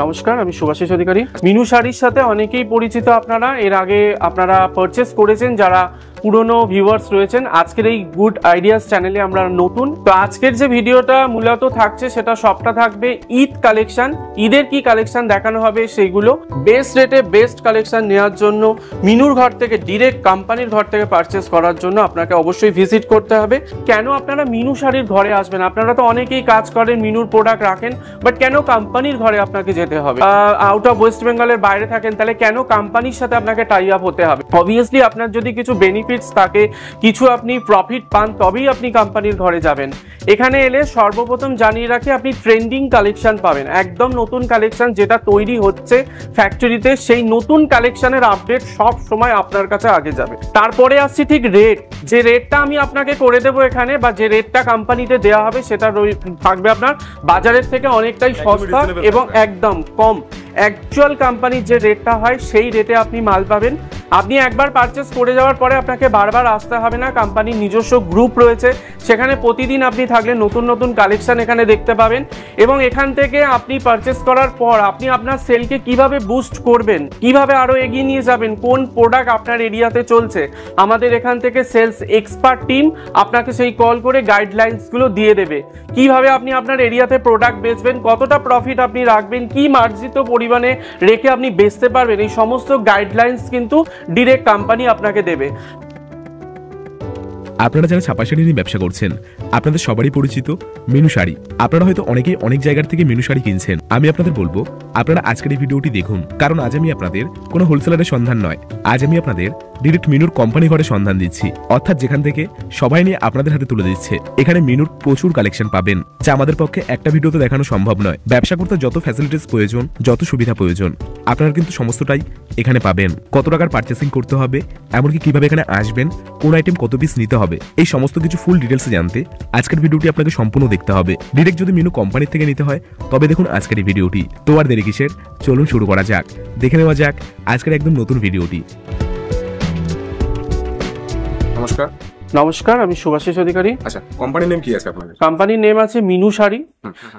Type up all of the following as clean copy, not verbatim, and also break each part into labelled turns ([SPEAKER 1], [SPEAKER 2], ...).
[SPEAKER 1] নমস্কার, আমি শুভাশিস অধিকারী। মিনু শাড়ির সাথে অনেকেই পরিচিত আপনারা, এর আগে আপনারা পারচেস করেছেন যারা পুরনো ভিউয়ার্স রয়েছেন। আজকের এই গুড আইডিয়াস চ্যানেলে আমরা নতুন, তো আজকের যে ভিডিওটা মূলত থাকছে সেটা সবটা থাকবে ঈদ কালেকশন। ঈদের কি কালেকশন দেখানো হবে সেগুলো বেস্ট রেটে বেস্ট কালেকশন নেওয়ার জন্য মিনুর ঘর থেকে ডিরেক্ট কোম্পানির ঘর থেকে পারচেস করার জন্য আপনাকে অবশ্যই ভিজিট করতে হবে। কেন আপনারা মিনু শাড়ির ঘরে আসবেন? আপনারা তো অনেকেই কাজ করেন, মিনুর প্রোডাক্ট রাখেন, বাট কেন কোম্পানির ঘরে আপনাকে যেতে হবে? আউট অফ ওয়েস্ট বেঙ্গলের বাইরে থাকেন, তাহলে কেন কোম্পানির সাথে আপনাকে টাই আপ হতে হবে? অবভিয়াসলি আপনার যদি কিছু বেনিফিটস থাকে, কিছু আপনি প্রফিট পান, তবেই আপনি কোম্পানির ঘরে যাবেন। এখানে এলে সর্বপ্রথম জানিয়ে রাখি, আপনি ট্রেন্ডিং কালেকশন পাবেন, একদম নতুন কালেকশন যেটা তৈরি হচ্ছে ফ্যাক্টরিতে, সেই নতুন কালেকশনের আপডেট সব সময় আপনার কাছে আগে যাবে। তারপরে আসছি ঠিক রেট, যে রেটটা আমি আপনাকে করে দেবো এখানে, বা যে রেটটা কোম্পানিতে দেওয়া হবে সেটা থাকবে আপনার বাজারের থেকে অনেকটাই সস্তা এবং একদম কম। অ্যাকচুয়াল কোম্পানির যে রেটটা হয় সেই রেটে আপনি মাল পাবেন। আপনি একবার পারচেস করে যাওয়ার পরে আপনাকে বারবার আসতে হবে না। কোম্পানির নিজস্ব গ্রুপ রয়েছে, সেখানে প্রতিদিন আপনি থাকলে নতুন নতুন কালেকশন এখানে দেখতে পাবেন, এবং এখান থেকে আপনি পারচেস করার পর আপনি আপনার সেলকে কিভাবে বুস্ট করবেন, কিভাবে আরো এগিয়ে নিয়ে যাবেন, কোন প্রোডাক্ট আপনার এরিয়াতে চলছে, আমাদের এখান থেকে সেলস এক্সপার্ট টিম আপনাকে সেই কল করে গাইডলাইন্সগুলো দিয়ে দেবে। কিভাবে আপনি আপনার এরিয়াতে প্রোডাক্ট বেচবেন, কতটা প্রফিট আপনি রাখবেন, কি মার্জিত পরিমাণে রেখে আপনি বেচতে পারবেন, এই সমস্ত গাইডলাইন্স কিন্তু ডিরেক্ট কোম্পানি আপনাকে দেবে।
[SPEAKER 2] আপনারা যারা ছাপা শাড়ি নিয়ে ব্যবসা করছেন, আপনাদের সবারই পরিচিত মিনু শাড়ি। আপনারা হয়তো অনেকেই অনেক জায়গার থেকে মিনু শাড়ি কিনছেন। আমি আপনাদের বলবো, আপনারা আজকের এই ভিডিওটি দেখুন, কারণ আজ আমি আপনাদের কোনো হোলসেলারের সন্ধান নয়, আজ আমি আপনাদের ডিরেক্ট মিনুর কোম্পানি ঘরে সন্ধান দিচ্ছি, অর্থাৎ যেখান থেকে সবাই নিয়ে আপনাদের হাতে তুলে দিচ্ছে। এখানে মিনুর প্রচুর কালেকশন পাবেন, যা আমাদের পক্ষে একটা ভিডিওতে দেখানো সম্ভব নয়। ব্যবসা করতে যত ফ্যাসিলিটিস প্রয়োজন, যত সুবিধা প্রয়োজন, আপনারা কিন্তু সমস্তটাই এখানে পাবেন। কত টাকার পার্চেসিং করতে হবে, এমনকি কিভাবে এখানে আসবেন, কোন আইটেম কত পিস নিতে হবে, এই সমস্ত কিছু ফুল ডিটেলসে জানতে আজকের ভিডিওটি আপনাকে সম্পূর্ণ দেখতে হবে। ডিরেক্ট যদি মিনু কোম্পানি থেকে নিতে হয় তবে দেখুন আজকের এই ভিডিওটি। তো আর দেরি কিসের, চলুন শুরু করা যাক, দেখে নেওয়া যাক আজকের একদম নতুন ভিডিওটি।
[SPEAKER 1] নমস্কার, আমি শুভাশিস অধিকারী।
[SPEAKER 3] আচ্ছা, কোম্পানির নেম কি আছে আপনাদের?
[SPEAKER 1] কোম্পানির নেম আছে মিনু শাড়ি,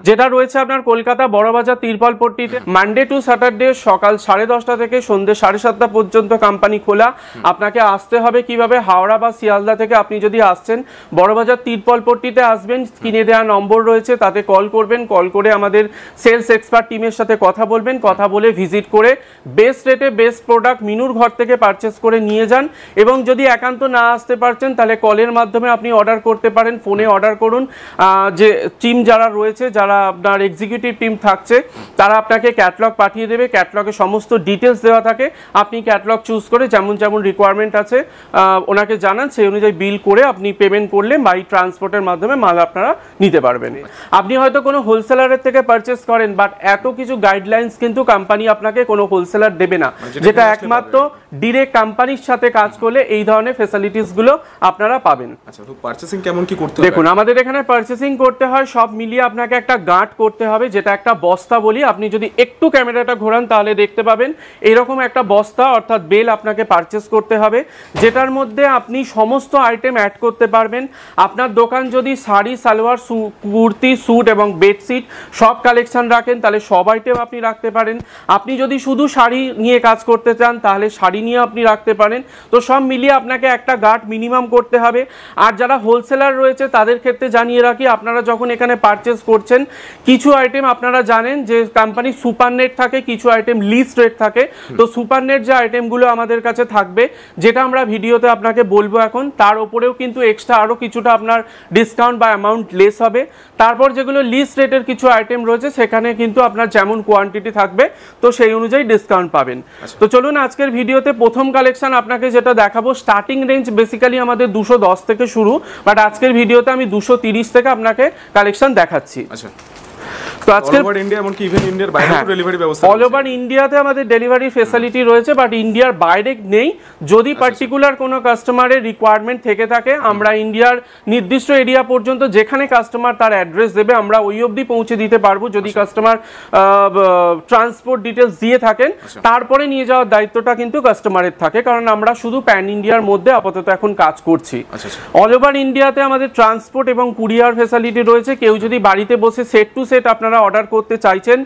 [SPEAKER 1] যেটা রয়েছে আপনার কলকাতা বড়বাজার তিরপলপট্টিতে। মানডে টু স্যাটারডে সকাল 10:30 থেকে সন্ধ্যে 7:30 পর্যন্ত কোম্পানি খোলা। আপনাকে আসতে হবে কিভাবে? হাওড়া বা শিয়ালদা থেকে আপনি যদি আসছেন, বড়বাজার তিরপলপট্টিতে আসবেন, স্ক্রিনে দেওয়া নম্বর রয়েছে, তাতে কল করবেন। কল করে আমাদের সেলস এক্সপার্ট টিমের সাথে কথা বলবেন, কথা বলে ভিজিট করে বেস্ট রেটে বেস্ট প্রোডাক্ট মিনুর ঘর থেকে পারচেস করে নিয়ে যান। এবং যদি একান্ত না আসতে পারছেন, তাহলে কলের মাধ্যমে আপনি অর্ডার করতে পারেন, ফোনে অর্ডার করুন। যে টিম যারা রয়েছে, যারা আপনার এক্সিকিউটিভ টিম থাকছে, তারা আপনাকে ক্যাটালগ পাঠিয়ে দেবে। ক্যাটালগে সমস্ত ডিটেলস দেওয়া থাকে, আপনি ক্যাটালগ চুজ করে যেমন যেমন রিকোয়ারমেন্ট আছে ওনাকে জানান, সেই অনুযায়ী বিল করে আপনি পেমেন্ট করলে বাই ট্রান্সপোর্টের মাধ্যমে মাল আপনারা নিতে পারবেন। আপনি হয়তো কোনো হোলসেলারের থেকে পারচেস করেন, বাট এত কিছু গাইডলাইন্স কিন্তু কোম্পানি আপনাকে কোনো হোলসেলার দেবে না, যেটা একমাত্র ডিরেক্ট কোম্পানির সাথে কাজ করলে এই ধরনের ফ্যাসিলিটিস গুলো আপনারা পাবেন।
[SPEAKER 3] আচ্ছা, তো পারচেসিং কেমন কি করতে হবে?
[SPEAKER 1] দেখুন, আমাদের এখানে পারচেসিং করতে হয় সব মিলিয়ে আপনাকে একটা গাঁট করতে হবে, যেটা একটা বস্তা বলি। আপনি যদি একটু ক্যামেরাটা ঘোরান তাহলে দেখতে পাবেন এইরকম একটা বস্তা, অর্থাৎ বেল আপনাকে পারচেস করতে হবে, যেটার মধ্যে আপনি সমস্ত আইটেম অ্যাড করতে পারবেন। আপনার দোকান যদি শাড়ি, সালোয়ার, কুর্তি, স্যুট এবং বেডশিট সব কালেকশন রাখেন, তাহলে সব আইটেম আপনি রাখতে পারেন। আপনি যদি শুধু শাড়ি নিয়ে কাজ করতে চান, তাহলে শাড়ি নিয়ে আপনি রাখতে পারেন। তো সব মিলিয়ে আপনাকে একটা গাঁট মিনিমাম করতে হবে। আর যারা হোলসেলার রয়েছে তাদের ক্ষেত্রে জানিয়ে রাখি, আপনারা যখন এখানে পারচেস করছেন, কিছু আইটেম আপনারা জানেন যে কোম্পানি সুপার নেট থাকে, কিছু আইটেম লিস্ট রেট থাকে। তো সুপার নেট যে আইটেমগুলো আমাদের কাছে থাকবে, যেটা আমরা ভিডিওতে আপনাকে বলবো এখন, তার উপরেও কিন্তু এক্সট্রা আরও কিছুটা আপনার ডিসকাউন্ট বা অ্যামাউন্ট লেস হবে। তারপর যেগুলো লিস্ট রেটের কিছু আইটেম রয়েছে, সেখানে কিন্তু আপনার যেমন কোয়ান্টিটি থাকবে তো সেই অনুযায়ী ডিসকাউন্ট পাবেন। তো চলুন আজকের ভিডিওতে প্রথম কালেকশন আপনাকে যেটা দেখাবো, স্টার্টিং রেঞ্জ বেসিক্যালি আমাদের 210 থেকে শুরু, বাট আজকের ভিডিওতে আমি 230 থেকে আপনাকে কালেকশন দেখাচ্ছি।
[SPEAKER 3] আচ্ছা,
[SPEAKER 1] তো আজকে
[SPEAKER 3] অল ওভার ইন্ডিয়া, এমনকি ইভেন ইন্ডিয়ার বাইরে ডেলিভারি ব্যবস্থা,
[SPEAKER 1] অল ওভার ইন্ডিয়াতে আমাদের ডেলিভারি ফ্যাসিলিটি রয়েছে, বাট ইন্ডিয়ার বাইরে নেই। যদি পার্টিকুলার কোনো কাস্টমারের রিকোয়ারমেন্ট থেকে থাকে, আমরা ইন্ডিয়ার নির্দিষ্ট এরিয়া পর্যন্ত যেখানে কাস্টমার তার অ্যাড্রেস দেবে, আমরা ওই অবধি পৌঁছে দিতে পারবো। যদি কাস্টমার ট্রান্সপোর্ট ডিটেলস দিয়ে থাকেন, তারপরে নিয়ে যাওয়ার দায়িত্বটা কিন্তু কাস্টমারের থাকে, কারণ আমরা শুধু প্যান ইন্ডিয়ার মধ্যে আপাতত এখন কাজ করছি। অল ওভার ইন্ডিয়াতে আমাদের ট্রান্সপোর্ট এবং কুরিয়ার ফ্যাসিলিটি রয়েছে। কেউ যদি বাড়িতে বসে সেট টু সেট সেট আপনারা অর্ডার করতে চাইছেন,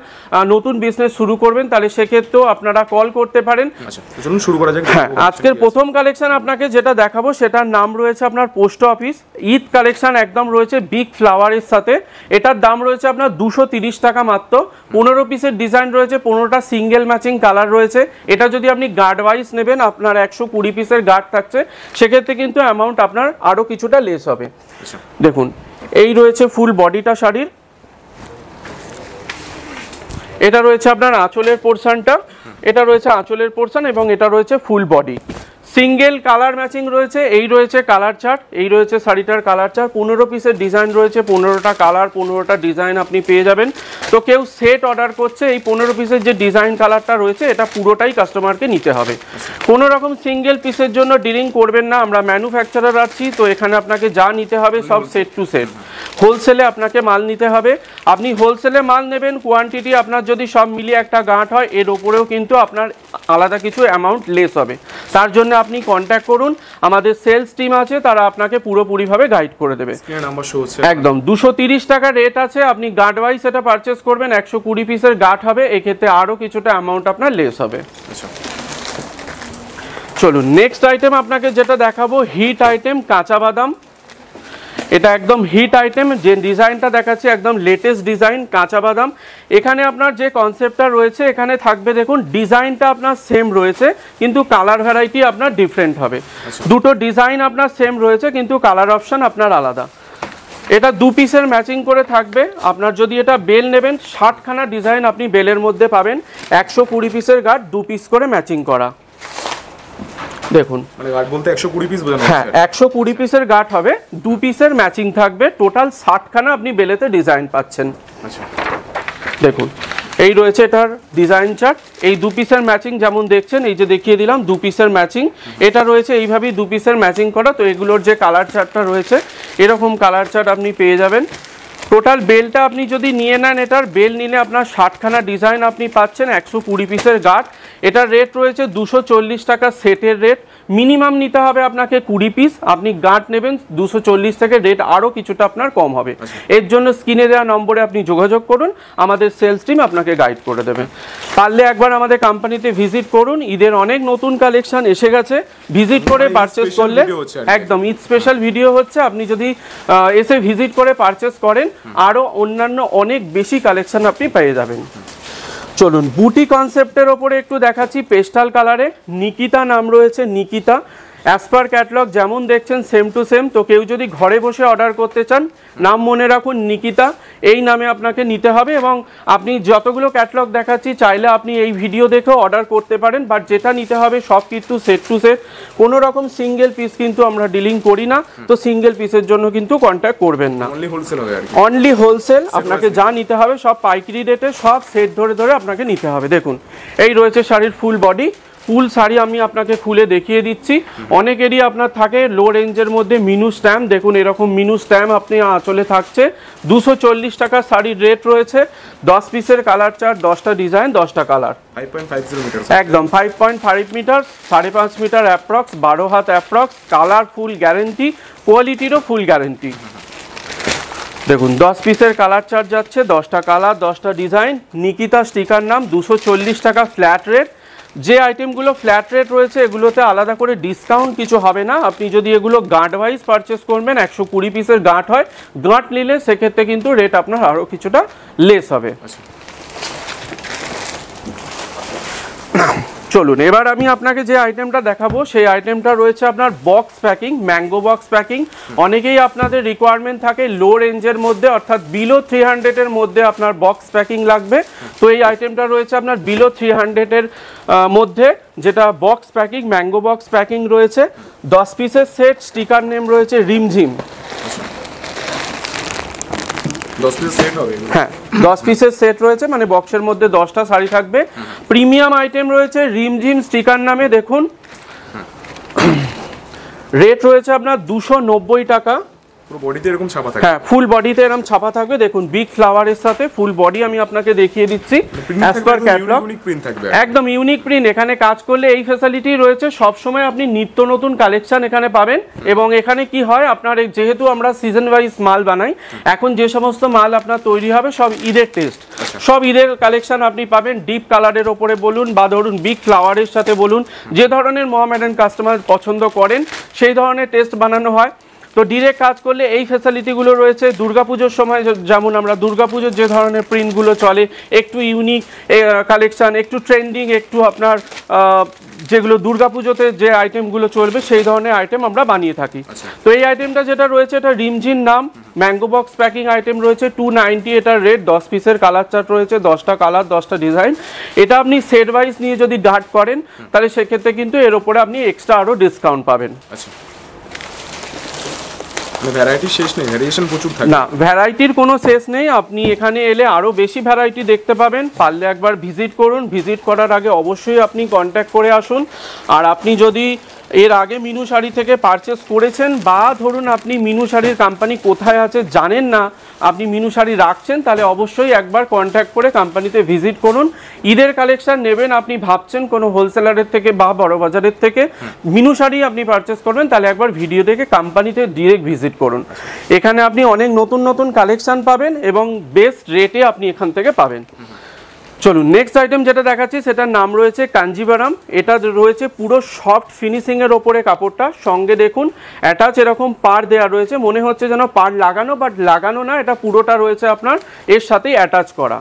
[SPEAKER 1] নতুন বিজনেস শুরু করবেন, তাহলে সেক্ষেত্রেও আপনারা কল করতে পারেন।
[SPEAKER 3] আচ্ছা, চলুন শুরু করা যাক।
[SPEAKER 1] হ্যাঁ, আজকের প্রথম কালেকশন আপনাকে যেটা দেখাবো সেটার নাম রয়েছে আপনার পোস্ট অফিস ঈদ কালেকশন, একদম রয়েছে বিগ ফ্লাওয়ারের সাথে। এটার দাম রয়েছে আপনার 230 টাকা মাত্র। 15 পিসের ডিজাইন রয়েছে, 15টা সিঙ্গেল ম্যাচিং কালার রয়েছে। এটা যদি আপনি গার্ড ওয়াইজ নেবেন, আপনার 120 পিসের গার্ড থাকছে, সেক্ষেত্রে কিন্তু অ্যামাউন্ট আপনার আরো কিছুটা লেস হবে। দেখুন, এই রয়েছে ফুল বডিটা শাড়ির, এটা রয়েছে আপনার আঁচলের পোরশনটা, এটা রয়েছে আঁচলের পোরশন এবং এটা রয়েছে full body. Single colour matching রয়েছে, এই রয়েছে কালার চার্ট, এই রয়েছে শাড়িটার কালার চার্ট। 15 পিসের ডিজাইন রয়েছে, 15টা কালার, 15টা ডিজাইন আপনি পেয়ে যাবেন। তো কেউ সেট অর্ডার করছে, এই 15 পিসের যে ডিজাইন কালারটা রয়েছে এটা পুরোটাই কাস্টমারকে নিতে হবে। কোনো রকম সিঙ্গেল পিসের জন্য ডিলিং করবেন না, আমরা ম্যানুফ্যাকচারার আছি, তো এখানে আপনাকে যা নিতে হবে সব সেট টু সেট। হোলসেলে আপনাকে মাল নিতে হবে, আপনি হোলসেলে মাল নেবেন, কোয়ান্টিটি আপনার যদি সব মিলিয়ে একটা গাঁট হয়, এর ওপরেও কিন্তু আপনার আলাদা কিছু অ্যামাউন্ট লেস হবে। তার জন্য আপনি কন্ট্যাক্ট করুন, আমাদের সেলস টিম আছে, তারা আপনাকে পুরোপুরিভাবে গাইড করে দেবে। একদম 230 টাকা রেট আছে, আপনি গার্ড ওয়াইজ এটা পারচেস করবেন, 120 পিসের গার্ড হবে, এক্ষেত্রে আরও কিছুটা অ্যামাউন্ট আপনার লেস হবে। চলুন নেক্সট আইটেম আপনাকে যেটা দেখাবো, হিট আইটেম কাঁচা বাদাম। এটা একদম হিট আইটেম, যে ডিজাইনটা দেখাচ্ছি একদম লেটেস্ট ডিজাইন কাঁচা বাদাম। এখানে আপনার যে কনসেপ্টটা রয়েছে, এখানে থাকবে দেখুন ডিজাইনটা আপনার সেম রয়েছে, কিন্তু কালার ভ্যারাইটি আপনার ডিফারেন্ট হবে। দুটো ডিজাইন আপনার সেম রয়েছে, কিন্তু কালার অপশন আপনার আলাদা। এটা 2 পিসের ম্যাচিং করে থাকবে। আপনার যদি এটা বেল নেবেন, 60খানা ডিজাইন আপনি বেলের মধ্যে পাবেন, 120 পিসের গার্ড, 2 পিস করে ম্যাচিং করা। দেখুন,
[SPEAKER 3] মানে গার্ড বলতে 120 পিস বোঝানো হচ্ছে।
[SPEAKER 1] হ্যাঁ, 120 পিসের গার্ড হবে, 2 পিসের ম্যাচিং থাকবে, টোটাল 60খানা আপনি বেলেতে ডিজাইন পাচ্ছেন।
[SPEAKER 3] আচ্ছা,
[SPEAKER 1] দেখুন এই রয়েছে এটার ডিজাইন চার্ট, এই 2 পিসের ম্যাচিং যেমন দেখছেন, এই যে দেখিয়ে দিলাম 2 পিসের ম্যাচিং, এটা রয়েছে এইভাবেই 2 পিসের ম্যাচিং করা। তো এগুলোর যে কালার চার্টটা রয়েছে, এরকম কালার চার্ট আপনি পেয়ে যাবেন। টোটাল বেলটা আপনি যদি নিয়ে নেন, এটার বেল নিলে আপনার 60খানা ডিজাইন আপনি পাচ্ছেন, 120 পিসের গার্ড। এটার রেট রয়েছে 240 টাকা সেটের রেট। মিনিমাম নিতে হবে আপনাকে 20 পিস, আপনি গার্ড নেবেন 240 থেকে, রেট আরও কিছুটা আপনার কম হবে। এর জন্য স্ক্রিনে দেওয়া নম্বরে আপনি যোগাযোগ করুন, আমাদের সেলস টিম আপনাকে গাইড করে দেবে। পারলে একবার আমাদের কোম্পানিতে ভিজিট করুন, ঈদের অনেক নতুন কালেকশন এসে গেছে, ভিজিট করে পারচেস করলে একদম ঈদ স্পেশাল ভিডিও হচ্ছে। আপনি যদি এসে ভিজিট করে পারচেস করেন, আরও অন্যান্য অনেক বেশি কালেকশন আপনি পেয়ে যাবেন। চলুন বুটি কনসেপ্টের ওপরে একটু দেখাচ্ছি, পেস্টাল কালারে, নিকিতা নাম রয়েছে, নিকিতা। অ্যাজ পার ক্যাটলগ যেমন দেখছেন সেম টু সেম। তো কেউ যদি ঘরে বসে অর্ডার করতে চান, নাম মনে রাখুন নিকিতা, এই নামে আপনাকে নিতে হবে। এবং আপনি যতগুলো ক্যাটলগ দেখাচ্ছি, চাইলে আপনি এই ভিডিও দেখেও অর্ডার করতে পারেন, বাট যেটা নিতে হবে সব কিন্তু সেট টু সেট, কোনো রকম সিঙ্গেল পিস কিন্তু আমরা ডিলিং করি না। তো সিঙ্গেল পিসের জন্য কিন্তু কন্ট্যাক্ট করবেন না, অনলি হোলসেল। আপনাকে যা নিতে হবে সব পাইকারি রেটে, সব সেট ধরে ধরে আপনাকে নিতে হবে। দেখুন এই রয়েছে শাড়ির ফুল বডি, ফুল শাড়ি আমি আপনাকে খুলে দেখিয়ে দিচ্ছি। অনেকেরই আপনার থাকে লো রেঞ্জের মধ্যে মিনু স্ট্যাম্প, দেখুন এরকম মিনু স্ট্যাম্প আপনি চলে থাকছে। 240 টাকা শাড়ির রেট রয়েছে, 10 পিসের কালার চার্ট, 10টা ডিজাইন, 10টা কালার,
[SPEAKER 3] 5.50 মিটার,
[SPEAKER 1] একদম 5.5 মিটার, 5.5 মিটার অ্যাপ্রক্স, 12 হাত অ্যাপ্রক্স। কালার ফুল গ্যারেন্টি, কোয়ালিটিরও ফুল গ্যারেন্টি। দেখুন 10 পিসের কালার চার্ট যাচ্ছে, 10টা কালার, 10টা ডিজাইন। নিকিতা স্টিকার নাম, 240 টাকা ফ্ল্যাট রেট। যে আইটেমগুলো ফ্ল্যাট রেট রয়েছে, এগুলোতে আলাদা করে ডিসকাউন্ট কিছু হবে না। আপনি যদি এগুলো গাঁট ওয়াইজ পারচেস করবেন, 120 পিসের গাঁট হয়, গাঁট নিলে সেক্ষেত্রে কিন্তু রেট আপনার আরও কিছুটা লেস হবে। চলুন এবার আমি আপনাকে যে আইটেমটা দেখাবো, সেই আইটেমটা রয়েছে আপনার box packing, mango box packing. অনেকেই আপনাদের রিকোয়ারমেন্ট থাকে লো রেঞ্জের মধ্যে, অর্থাৎ বিলো 300 এর মধ্যে আপনার বক্স প্যাকিং লাগবে। তো এই আইটেমটা রয়েছে আপনার বিলো 300 এর মধ্যে, যেটা box packing, mango box packing রয়েছে। 10 পিসের সেট, স্টিকার নেম রয়েছে রিমঝিম।
[SPEAKER 3] 10 পিস সেট হবে,
[SPEAKER 1] হ্যাঁ 10 পিসের সেট রয়েছে, মানে বক্সের মধ্যে 10টা শাড়ি থাকবে। প্রিমিয়াম আইটেম রয়েছে রিমঝিম স্টিকার নামে। দেখুন রেট রয়েছে আপনার 290 টাকা,
[SPEAKER 3] পুরো বডিতে এরকম ছাপা থাকে।
[SPEAKER 1] হ্যাঁ, ফুল বডিতে এরকম ছাপা থাকবে। দেখুন বিগ ফ্লাওয়ারের সাথে ফুল বডি আমি আপনাকে দেখিয়ে দিচ্ছি অ্যাজ পার ক্যাটালগ। একদম ইউনিক প্রিন্ট। এখানে কাজ করলে এই ফ্যাসিলিটি রয়েছে, সব সময় আপনি নিত্য নতুন কালেকশন এখানে পাবেন। এবং এখানে কি হয়, আপনার যেহেতু আমরা সিজন ওয়াইজ মাল বানাই, এখন যে সমস্ত মাল আপনার তৈরি হবে সব ঈদের টেস্ট, সব ঈদের কালেকশন আপনি পাবেন। ডিপ কালারের ওপরে বলুন বা ধরুন বিগ ফ্লাওয়ারের সাথে বলুন, যে ধরনের মোহামেডান কাস্টমার পছন্দ করেন সেই ধরনের টেস্ট বানানো হয়। তো ডিরেক্ট কাজ করলে এই ফ্যাসিলিটিগুলো রয়েছে। দুর্গাপুজোর সময় যেমন আমরা দুর্গাপুজোর যে ধরনের প্রিন্টগুলো চলে, একটু ইউনিক কালেকশন, একটু ট্রেন্ডিং, একটু আপনার যেগুলো দুর্গাপুজোতে যে আইটেমগুলো চলবে সেই ধরনের আইটেম আমরা বানিয়ে থাকি। তো এই আইটেমটা যেটা রয়েছে এটা রিমজিন নাম, ম্যাঙ্গো বক্স প্যাকিং আইটেম রয়েছে 290, এটার রেট। 10 পিসের কালার চার্ট রয়েছে, 10টা কালার 10টা ডিজাইন। এটা আপনি সেট ওয়াইজ নিয়ে যদি ডার্ট করেন তাহলে সেক্ষেত্রে কিন্তু এর ওপরে আপনি এক্সট্রা আরও ডিসকাউন্ট পাবেন।
[SPEAKER 3] ভ্যারাইটি শেষ নেই, ভ্যারিয়েশন প্রচুর থাকে।
[SPEAKER 1] না, ভ্যারাইটির কোনো শেষ নেই। আপনি এখানে এলে আরও বেশি ভ্যারাইটি দেখতে পাবেন। পারলে একবার ভিজিট করুন। ভিজিট করার আগে অবশ্যই আপনি কন্ট্যাক্ট করে আসুন। আর আপনি যদি এর আগে মিনু শাড়ি থেকে পারচেস করেছেন বা ধরুন আপনি মিনু শাড়ির কোম্পানি কোথায় আছে জানেন না, আপনি মিনু শাড়ি রাখছেন, তাহলে অবশ্যই একবার কন্ট্যাক্ট করে কোম্পানিতে ভিজিট করুন। ঈদের কালেকশন নেবেন, আপনি ভাবছেন কোনো হোলসেলারের থেকে বা বড় বাজারের থেকে মিনু শাড়ি আপনি পারচেস করবেন, তাহলে একবার ভিডিও দেখে কোম্পানিতে ডিরেক্ট ভিজিট করুন। এখানে আপনি অনেক নতুন নতুন কালেকশন পাবেন এবং বেস্ট রেটে আপনি এখান থেকে পাবেন। চলুন নেক্সট আইটেম যেটা দেখাচ্ছি সেটার নাম রয়েছে কাঞ্জিভারাম। এটা রয়েছে পুরো সফট ফিনিশিংয়ের ওপরে কাপড়টা। সঙ্গে দেখুন অ্যাটাচ এরকম পাড় দেওয়া রয়েছে, মনে হচ্ছে যেন পাড় লাগানো, বাট লাগানো না, এটা পুরোটা রয়েছে আপনার এর সাথেই অ্যাটাচ করা।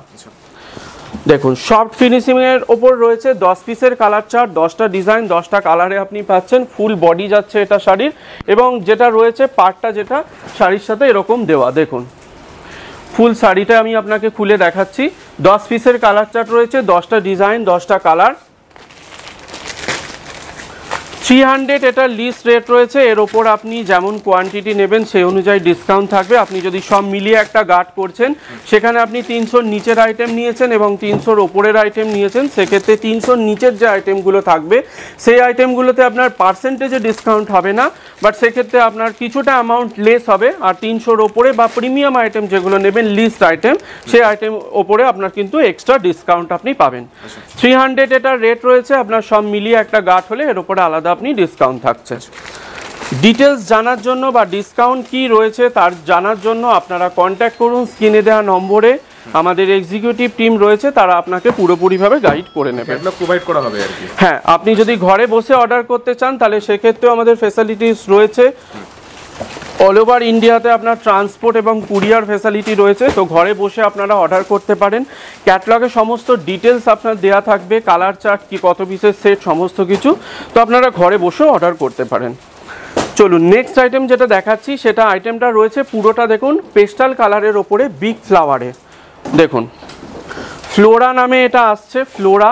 [SPEAKER 1] দেখুন সফট ফিনিশিংয়ের ওপর রয়েছে 10 পিসের কালার চার্ট, 10টা ডিজাইন, 10টা কালারে আপনি পাচ্ছেন। ফুল বডি যাচ্ছে এটা শাড়ির, এবং যেটা রয়েছে পাড়টা যেটা শাড়ির সাথে এরকম দেওয়া। দেখুন ফুল শাড়িটা আমি আপনাকে খুলে দেখাচ্ছি। 10 পিসের কালার চার্ট রয়েছে, 10টা ডিজাইন, 10টা কালার। 300 এটা লিস্ট রেট রয়েছে। এর ওপর আপনি যেমন কোয়ান্টিটি নেবেন সেই অনুযায়ী ডিসকাউন্ট থাকবে। আপনি যদি সব মিলিয়ে একটা গার্ড করছেন, সেখানে আপনি 300-র নিচের আইটেম নিয়েছেন এবং 300-র ওপরের আইটেম নিয়েছেন, সেক্ষেত্রে 300-র নিচের যে আইটেমগুলো থাকবে সেই আইটেমগুলোতে আপনার পার্সেন্টেজে ডিসকাউন্ট হবে না, বাট সেক্ষেত্রে আপনার কিছুটা অ্যামাউন্ট লেস হবে। আর 300-র ওপরে বা প্রিমিয়াম আইটেম যেগুলো নেবেন, লিস্ট আইটেম, সেই আইটেম ওপরে আপনার কিন্তু এক্সট্রা ডিসকাউন্ট আপনি পাবেন। 300 এটার রেট রয়েছে। আপনার সব মিলিয়ে একটা গার্ড হলে এর ওপরে আলাদা আপনি ডিসকাউন্ট থাকছে। ডিটেলস জানার জন্য বা ডিসকাউন্ট কি রয়েছে তার জানার জন্য আপনারা কন্ট্যাক্ট করুন। স্ক্রিনে দেওয়া নম্বরে আমাদের এক্সিকিউটিভ টিম রয়েছে, তারা আপনাকে পুরোপুরিভাবে গাইড করে নেবে,
[SPEAKER 3] প্রোভাইড করা হবে আর কি।
[SPEAKER 1] হ্যাঁ, আপনি যদি ঘরে বসে অর্ডার করতে চান তাহলে সেক্ষেত্রেও আমাদের ফ্যাসিলিটিস রয়েছে। অল ওভার ইন্ডিয়াতে আপনার ট্রান্সপোর্ট এবং কুরিয়ার ফ্যাসিলিটি রয়েছে। তো ঘরে বসে আপনারা অর্ডার করতে পারেন। ক্যাটালগে সমস্ত ডিটেলস আপনার দেওয়া থাকবে, কালার চার্ট কি কত পিসের সেট সমস্ত কিছু। তো আপনারা ঘরে বসেও অর্ডার করতে পারেন। চলুন নেক্সট আইটেম যেটা দেখাচ্ছি সেটা আইটেমটা রয়েছে পুরোটা দেখুন পেস্টাল কালারের ওপরে বিগ ফ্লাওয়ারে। দেখুন ফ্লোরা নামে এটা আসছে, ফ্লোরা।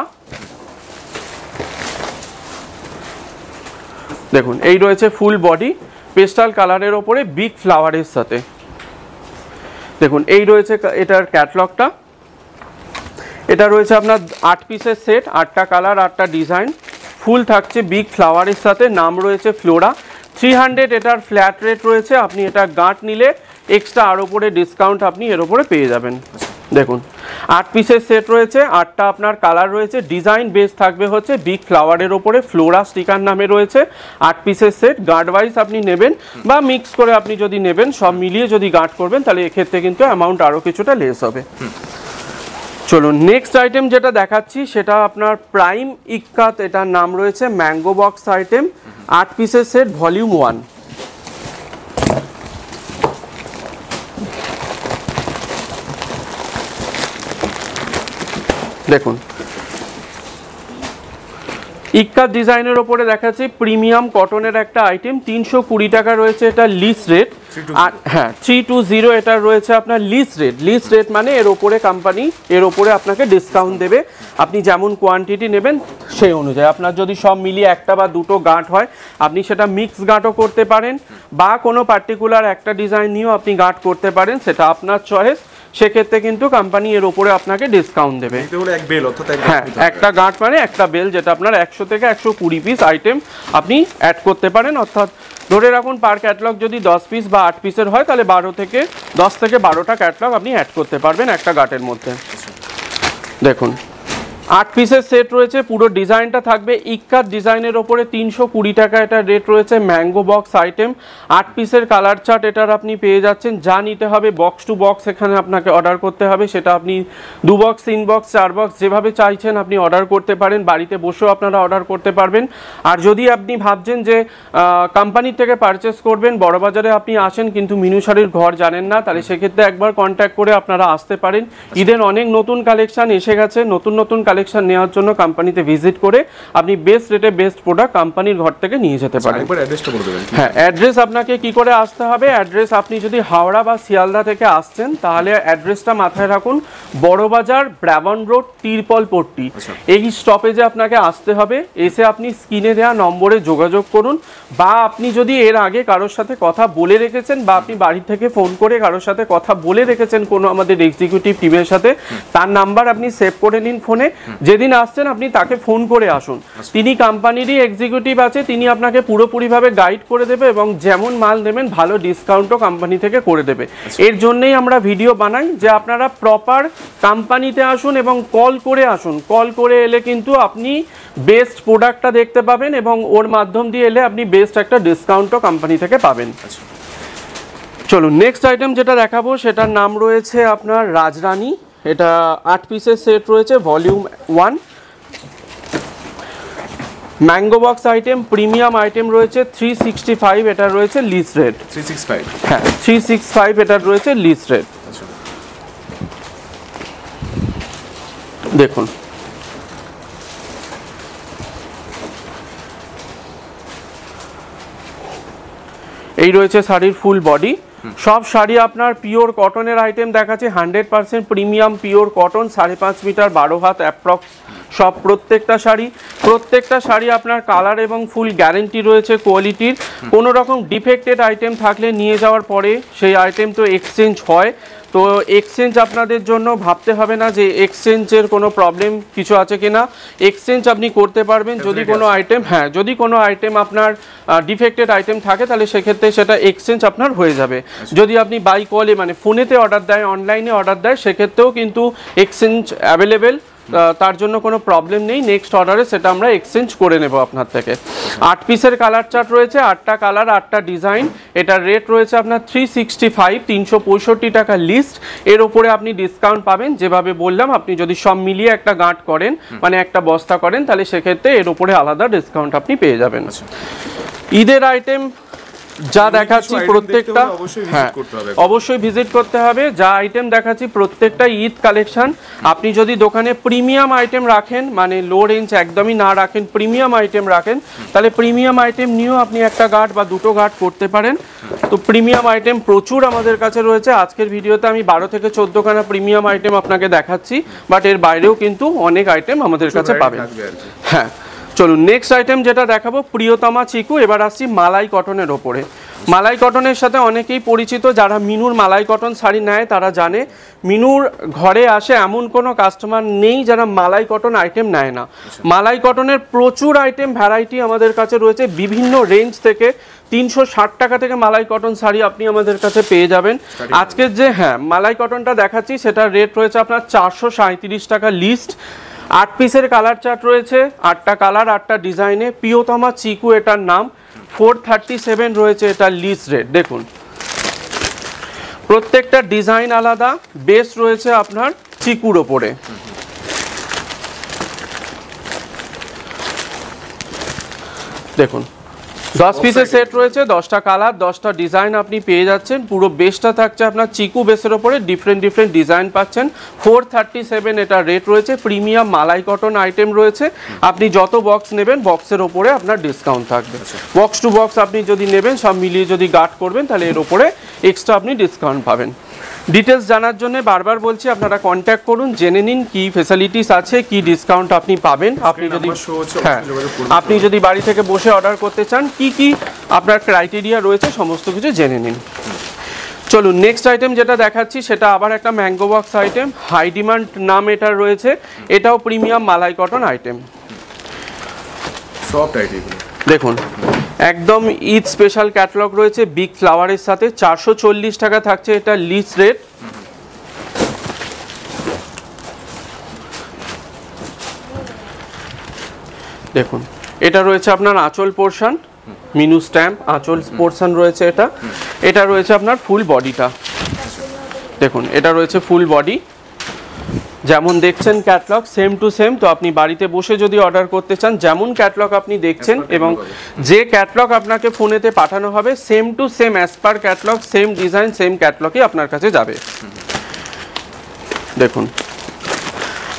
[SPEAKER 1] দেখুন এই রয়েছে ফুল বডি পেস্টাল কালারের ওপরে বিগ ফ্লাওয়ারের সাথে। দেখুন এই রয়েছে এটার ক্যাটালগটা। এটা রয়েছে আপনার 8 পিসের সেট, 8টা কালার, 8টা ডিজাইন। ফুল থাকছে বিগ ফ্লাওয়ারের সাথে, নাম রয়েছে ফ্লোরা। 300 এটার ফ্ল্যাট রেট রয়েছে। আপনি এটা গাঁট নিলে এক্সট্রা আর ওপরে ডিসকাউন্ট আপনি এর ওপরে পেয়ে যাবেন। দেখুন 8 পিসের সেট রয়েছে, 8টা আপনার কালার রয়েছে। ডিজাইন বেস থাকবে হচ্ছে বিগ ফ্লাওয়ারের ওপরে, ফ্লোরা স্টিকার নামে রয়েছে। 8 পিসের সেট, গার্ড ওয়াইজ আপনি নেবেন বা মিক্স করে আপনি যদি নেবেন, সব মিলিয়ে যদি গার্ড করবেন তাহলে এক্ষেত্রে কিন্তু অ্যামাউন্ট আরও কিছুটা লেস হবে। চলুন নেক্সট আইটেম যেটা দেখাচ্ছি সেটা আপনার প্রাইম ইক্কাত, এটার নাম রয়েছে ম্যাঙ্গো বক্স আইটেম। 8 পিসের সেট, ভলিউম 1। দেখুন ইক্কাত ডিজাইনের ওপরে দেখাচ্ছি প্রিমিয়াম কটনের একটা আইটেম। 320 টাকা রয়েছে এটা লিস্ট রেট। আর হ্যাঁ 320 এটা রয়েছে আপনার লিস্ট রেট। লিস্ট রেট মানে এর ওপরে কোম্পানি এর ওপরে আপনাকে ডিসকাউন্ট দেবে। আপনি যেমন কোয়ান্টিটি নেবেন সেই অনুযায়ী। আপনার যদি সব মিলিয়ে একটা বা দুটো গাঁট হয় আপনি সেটা মিক্স গাঁটও করতে পারেন, বা কোনো পার্টিকুলার একটা ডিজাইন নিয়েও আপনি গাঁট করতে পারেন, সেটা আপনার চয়েস। সেক্ষেত্রে কিন্তু কোম্পানি এর উপরে আপনাকে ডিসকাউন্ট দেবে।
[SPEAKER 3] এটা হলো এক বেল, অর্থাৎ
[SPEAKER 1] হ্যাঁ, একটা গাঁট মানে একটা বেল, যেটা আপনার 100 থেকে 120 পিস আইটেম আপনি অ্যাড করতে পারেন। অর্থাৎ ধরে রাখুন পার ক্যাটলগ যদি 10 পিস বা 8 পিসের হয়, তাহলে 10 থেকে 12টা ক্যাটলগ আপনি অ্যাড করতে পারবেন একটা গাঁটের মধ্যে। দেখুন 8 পিসের সেট রয়েছে, পুরো ডিজাইনটা থাকবে ইক্কাত ডিজাইনের ওপরে 320 টাকা এটা রেট রয়েছে। ম্যাঙ্গো বক্স আইটেম 8 পিসের কালার চার্ট এটার আপনি পেয়ে যাচ্ছেন। যা নিতে হবে বক্স টু বক্স এখানে আপনাকে অর্ডার করতে হবে, সেটা আপনি 2 বক্স 3 বক্স 4 বক্স যেভাবে চাইছেন আপনি অর্ডার করতে পারেন, বাড়িতে বসেও আপনারা অর্ডার করতে পারবেন। আর যদি আপনি ভাবছেন যে কোম্পানির থেকে পারচেস করবেন, বড়বাজারে আপনি আসেন কিন্তু মিনু শাড়ির ঘর জানেন না, তাহলে সেক্ষেত্রে একবার কন্ট্যাক্ট করে আপনারা আসতে পারেন। ঈদের অনেক নতুন কালেকশন এসে গেছে, নতুন কালেকশন নেওয়ার জন্য কোম্পানিতে ভিজিট করে আপনি বেস্ট রেটে বেস্ট প্রোডাক্ট কোম্পানির ঘর থেকে নিয়ে যেতে পারেন।
[SPEAKER 3] একবার অ্যাড্রেসটা বলে দেবেন।
[SPEAKER 1] হ্যাঁ, অ্যাড্রেস আপনাকে কি করে আসতে হবে? অ্যাড্রেস আপনি যদি হাওড়া বা শিয়ালদা থেকে আসছেন তাহলে অ্যাড্রেসটা মাথায় রাখুন, বড়বাজার ব্রাবন রোড তিরপলপট্টি, এই স্টপেজে আপনাকে আসতে হবে। এসে আপনি স্ক্রিনে দেওয়া নম্বরে যোগাযোগ করুন, বা আপনি যদি এর আগে কারোর সাথে কথা বলে রেখেছেন বা আপনি বাড়ি থেকে ফোন করে কারোর সাথে কথা বলে রেখেছেন কোনো আমাদের এক্সিকিউটিভ টিমের সাথে, তার নাম্বার আপনি সেভ করে নিন ফোনে। যেদিন আসছেন আপনি তাকে ফোন করে আসুন, তিনি কোম্পানিরই এক্সিকিউটিভ আছে, তিনি আপনাকে পুরোপুরিভাবে গাইড করে দেবে এবং যেমন মাল নেবেন ভালো ডিসকাউন্টও কোম্পানি থেকে করে দেবে। এর জন্যই আমরা ভিডিও বানাই যে আপনারা প্রপার কোম্পানিতে আসুন এবং কল করে আসুন। কল করে এলে কিন্তু আপনি বেস্ট প্রোডাক্টটা দেখতে পাবেন এবং ওর মাধ্যম দিয়ে এলে আপনি বেস্ট একটা ডিসকাউন্টও কোম্পানি থেকে পাবেন। চলুন নেক্সট আইটেম যেটা দেখাবো সেটার নাম রয়েছে আপনার রাজরানী। এটা 8 পিসের সেট রয়েছে, volume 1, mango box item, premium item রয়েছে। 365 এটা রয়েছে লিস্ট রেট।
[SPEAKER 3] 365,
[SPEAKER 1] হ্যাঁ 365 এটা রয়েছে লিস্ট রেট। দেখুন এই রয়েছে শাড়ির ফুল বডি। সব শাড়ি আপনার পিওর কটনের আইটেম দেখাচ্ছে, 100% প্রিমিয়াম পিওর কটন, 5.5 মিটার 12 হাত অ্যাপ্রক্স সব প্রত্যেকটা শাড়ি আপনার কালার এবং ফুল গ্যারেন্টি রয়েছে কোয়ালিটির। কোনো রকম ডিফেক্টেড আইটেম থাকলে নিয়ে যাওয়ার পরে সেই আইটেম তো এক্সচেঞ্জ হয়, তো এক্সচেঞ্জ আপনাদের জন্য ভাবতে হবে না যে এক্সচেঞ্জের কোনো প্রবলেম কিছু আছে কিনা, এক্সচেঞ্জ আপনি করতে পারবেন। যদি কোনো আইটেম যদি কোনো আইটেম আপনার ডিফেক্টেড আইটেম থাকে তাহলে সেক্ষেত্রে সেটা এক্সচেঞ্জ আপনার হয়ে যাবে। যদি আপনি বাই কলে মানে ফোনেতে অর্ডার দেয়, অনলাইনে অর্ডার দেয়, সেক্ষেত্রেও কিন্তু এক্সচেঞ্জ অ্যাভেলেবেল, তার জন্য কোনো প্রবলেম নেই। নেক্সট অর্ডারে সেটা আমরা এক্সচেঞ্জ করে নেব আপনার থেকে। 8 পিসের কালার চার্ট রয়েছে, 8টা কালার 8টা ডিজাইন। এটার রেট রয়েছে আপনার 365, 365 টাকা লিস্ট। এর উপরে আপনি ডিসকাউন্ট পাবেন, যেভাবে বললাম আপনি যদি সব মিলিয়ে একটা গাঁট করেন মানে একটা বস্তা করেন তাহলে সেক্ষেত্রে এর উপরে আলাদা ডিসকাউন্ট আপনি পেয়ে যাবেন। ঈদের আইটেম যা দেখাচ্ছি প্রত্যেকটা অবশ্যই ভিজিট করতে হবে। যা আইটেম দেখাচ্ছি প্রত্যেকটা ঈদ কালেকশন। আপনি যদি দোকানে প্রিমিয়াম আইটেম রাখেন মানে লো রেঞ্জ একদমই না রাখেন, প্রিমিয়াম আইটেম রাখেন, তাহলে প্রিমিয়াম আইটেম নিয়েও আপনি একটা গাঁট বা দুটো গাঁট করতে পারেন। তো প্রিমিয়াম আইটেম প্রচুর আমাদের কাছে রয়েছে। আজকের ভিডিওতে আমি 12 থেকে 14 খানা প্রিমিয়াম আইটেম আপনাকে দেখাচ্ছি, বাট এর বাইরেও কিন্তু অনেক আইটেম আমাদের কাছে পাবেন। হ্যাঁ চলুন নেক্সট আইটেম যেটা দেখাবো প্রিয়তমা চিকু। এবার আসছি মালাই কটনের ওপরে। মালাই কটনের সাথে অনেকেই পরিচিত, যারা মিনুর মালাই কটন শাড়ি নেয় তারা জানে। মিনুর ঘরে আসে এমন কোনো কাস্টমার নেই যারা মালাই কটন আইটেম নেয় না। মালাই কটনের প্রচুর আইটেম ভ্যারাইটি আমাদের কাছে রয়েছে, বিভিন্ন রেঞ্জ থেকে 360 টাকা থেকে মালাই কটন শাড়ি আপনি আমাদের কাছে পেয়ে যাবেন। আজকের যে মালাই কটনটা দেখাচ্ছি সেটার রেট রয়েছে আপনার 437 টাকা লিস্ট। 8 পিসের কালার চার্ট রয়েছে, 8টা কালার 8টা ডিজাইনে। প্রিয়তমা চিকু এটার নাম। 437 রয়েছে এটা লিস্ট রেট। দেখুন প্রত্যেকটা ডিজাইন আলাদা, বেস রয়েছে আপনার চিকুর ওপরে। দেখুন 10 পিসের সেট রয়েছে, 10টা কালার 10টা ডিজাইন আপনি পেয়ে যাচ্ছেন। পুরো বেসটা থাকছে আপনার চিকু বেসের ওপরে, ডিফারেন্ট ডিজাইন পাচ্ছেন। 437 এটা রেট রয়েছে। প্রিমিয়াম মালাই কটন আইটেম রয়েছে। আপনি যত বক্স নেবেন বক্সের ওপরে আপনার ডিসকাউন্ট থাকবে। বক্স টু বক্স আপনি যদি নেবেন সব মিলিয়ে যদি গার্ড করবেন তাহলে এর ওপরে এক্সট্রা আপনি ডিসকাউন্ট পাবেন। ডিটেলস জানার জন্য বারবার বলছি আপনারা কন্ট্যাক্ট করুন, জেনে নিন কি ফ্যাসিলিটিস আছে, কি ডিসকাউন্ট আপনি পাবেন। আপনি যদি বাড়ি থেকে বসে অর্ডার করতে চান কি আপনার ক্রাইটেরিয়া রয়েছে সমস্ত কিছু জেনে নিন। চলুন নেক্সট আইটেম যেটা দেখাচ্ছি সেটা আবার একটা mango box item, high demand নাম এটার রয়েছে, এটাও premium malai cotton item.
[SPEAKER 3] Soft item
[SPEAKER 1] দেখুন একদম ঈদ স্পেশাল ক্যাটালগ রয়েছে বিগ ফ্লাওয়ারের সাথে, 440 টাকা থাকছে এটা লিস্ট রেট। দেখুন এটা রয়েছে আপনার আঁচল পোর্শন, মিনু স্ট্যাম্প আঁচল পোর্শন রয়েছে এটা। এটা রয়েছে আপনার ফুল বডিটা, দেখুন এটা রয়েছে ফুল বডি, যেমন দেখছেন ক্যাটালগ সেম টু সেম। তো আপনি বাড়িতে বসে যদি অর্ডার করতে চান যেমন ক্যাটালগ আপনি দেখছেন এবং যে ক্যাটালগ আপনাকে ফোনেতে পাঠানো হবে same to same as per catalogue, same design same ক্যাটালগই আপনার কাছে যাবে। দেখুন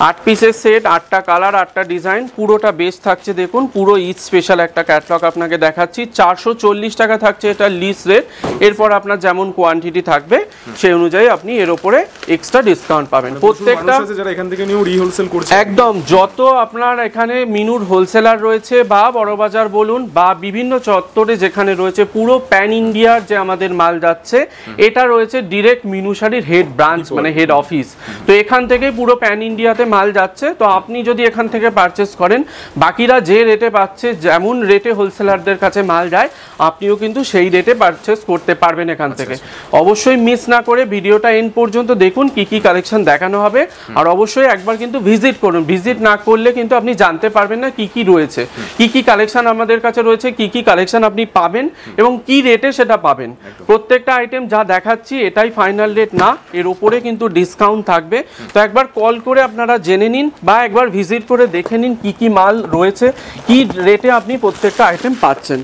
[SPEAKER 1] 8 পিসের সেট, 8টা কালার 8টা ডিজাইন, পুরোটা বেস থাকছে। দেখুন পুরো ঈদ স্পেশাল একটা ক্যাটালগ আপনাকে দেখাচ্ছি, 440 টাকা থাকছে এটা লিস্ট রেট। এরপর আপনার যেমন কোয়ান্টিটি থাকবে সেই অনুযায়ী আপনি এর উপরে এক্সট্রা ডিসকাউন্ট পাবেন। প্রত্যেকটা
[SPEAKER 3] যারা এখান থেকে নিউ রিহোলসেল করছে
[SPEAKER 1] একদম যত আপনার এখানে মিনুর হোলসেলার রয়েছে বা বড়বাজার বলুন বা বিভিন্ন চত্বরে যেখানে রয়েছে, পুরো প্যান ইন্ডিয়ার যে আমাদের মাল যাচ্ছে এটা রয়েছে ডিরেক্ট মিনু শাড়ির হেড ব্রাঞ্চ মানে হেড অফিস। তো এখান থেকে পুরো প্যান ইন্ডিয়াতে মাল যাচ্ছে। তো আপনি যদি এখান থেকে পারচেস করেন, বাকিরা যে রেটে পাচ্ছে, যেমন রেটে হোলসেলারদের কাছে মাল যায় আপনিও কিন্তু সেই রেটে পারচেস করতে পারবেন এখান থেকে। অবশ্যই মিস না করে ভিডিওটা এন্ড পর্যন্ত দেখুন কি কি কালেকশন দেখানো হবে, আর অবশ্যই একবার কিন্তু ভিজিট করুন। ভিজিট না করলে কিন্তু আপনি জানতে পারবেন না কি কি রয়েছে, কি কি কালেকশন আমাদের কাছে রয়েছে, কি কি কালেকশন আপনি পাবেন এবং কি রেটে সেটা পাবেন। প্রত্যেকটা আইটেম যা দেখাচ্ছি এটাই ফাইনাল রেট না, এর উপরে কিন্তু ডিসকাউন্ট থাকবে। তো একবার কল করে আপনারা জেনে নিন বা একবার ভিজিট করে দেখে নিন কি কি মাল রয়েছে, কি রেটে আপনি প্রত্যেকটা আইটেম পাচ্ছেন।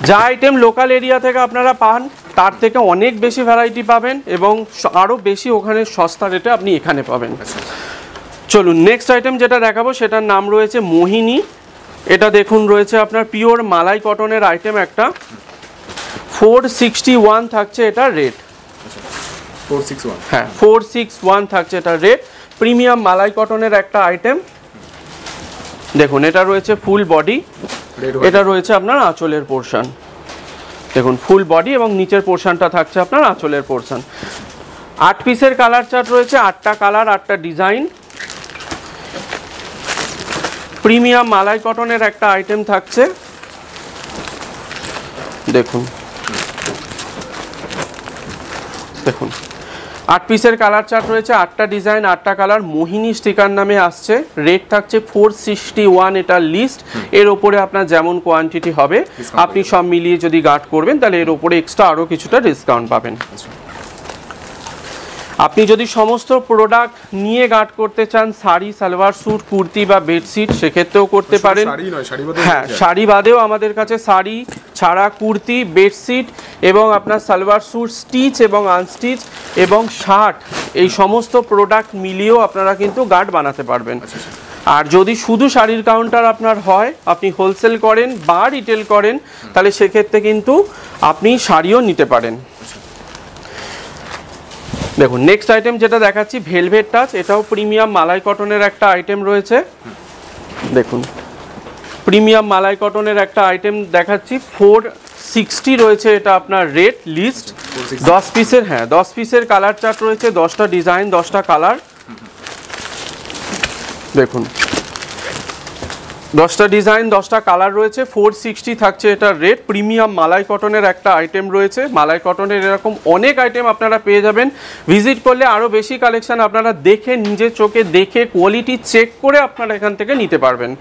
[SPEAKER 1] যা আইটেম লোকাল এরিয়া থেকে আপনারা পান তার থেকে অনেক বেশি ভ্যারাইটি পাবেন এবং আরও বেশি ওখানে সস্তা রেটে আপনি এখানে পাবেন। চলুন নেক্সট আইটেম যেটা দেখাবো সেটার নাম রয়েছে মোহিনী। এটা দেখুন রয়েছে আপনার পিওর মালাই কটনের আইটেম একটা, 461 থাকছে এটা রেট।
[SPEAKER 3] 461
[SPEAKER 1] হ্যাঁ 461 থাকছে এটা রেট, প্রিমিয়াম মালাই কটনের একটা আইটেম। দেখুন এটা রয়েছে ফুল বডি, এটা রয়েছে আপনার আঁচলের পোর্শন। দেখুন ফুল বডি এবং নিচের পোর্শনটা থাকছে আপনার আঁচলের পোর্শন। 8 পিসের কালার চার্ট রয়েছে, 8টা কালার 8টা ডিজাইন, প্রিমিয়াম মালাই কটনের একটা আইটেম থাকছে। দেখুন দেখুন 8 পিসের কালার চার্ট রয়েছে, 8টা ডিজাইন 8টা কালার, মোহিনী স্টিকার নামে আসছে। রেট থাকছে 461 এটা লিস্ট। এর উপরে আপনার যেমন কোয়ান্টিটি হবে আপনি সব মিলিয়ে যদি গার্ড করবেন তাহলে এর উপরে এক্সট্রা আরও কিছুটা ডিসকাউন্ট পাবেন। আপনি যদি সমস্ত প্রোডাক্ট নিয়ে গার্ড করতে চান, শাড়ি সালোয়ার স্যুট কুর্তি বা বেডশিট, সেক্ষেত্রেও করতে পারেন। হ্যাঁ শাড়ি বাদেও আমাদের কাছে শাড়ি ছাড়া কুর্তি, বেডশিট এবং আপনার সালোয়ার স্যুট স্টিচ এবং আনস্টিচ এবং শার্ট, এই সমস্ত প্রোডাক্ট মিলিয়েও আপনারা কিন্তু গার্ড বানাতে পারবেন। আর যদি শুধু শাড়ির কাউন্টার আপনার হয়, আপনি হোলসেল করেন বা রিটেল করেন, তাহলে সেক্ষেত্রে কিন্তু আপনি শাড়িও নিতে পারেন। দেখুন নেক্সট আইটেম যেটা দেখাচ্ছি ভেলভেট টাচ, এটাও প্রিমিয়াম মালাই কটনের একটা আইটেম রয়েছে। দেখুন প্রিমিয়াম মালাই কটনের একটা আইটেম দেখাচ্ছি, 460 রয়েছে এটা আপনার রেট লিস্ট। 10 পিসের, হ্যাঁ 10 পিসের কালার চার্ট রয়েছে, 10টা ডিজাইন 10টা কালার। দেখুন 10টা ডিজাইন 10টা কালার রয়েছে, 460 থাকছে এটা রেট। প্রিমিয়াম মালাই কটনের একটা আইটেম রয়েছে, মালাই কটনের এরকম অনেক আইটেম আপনারা পেয়ে যাবেন। ভিজিট করলে আরও বেশি কালেকশন আপনারা দেখে নিজের চোখে দেখে কোয়ালিটি চেক করে আপনারা এখান থেকে নিতে পারবেন।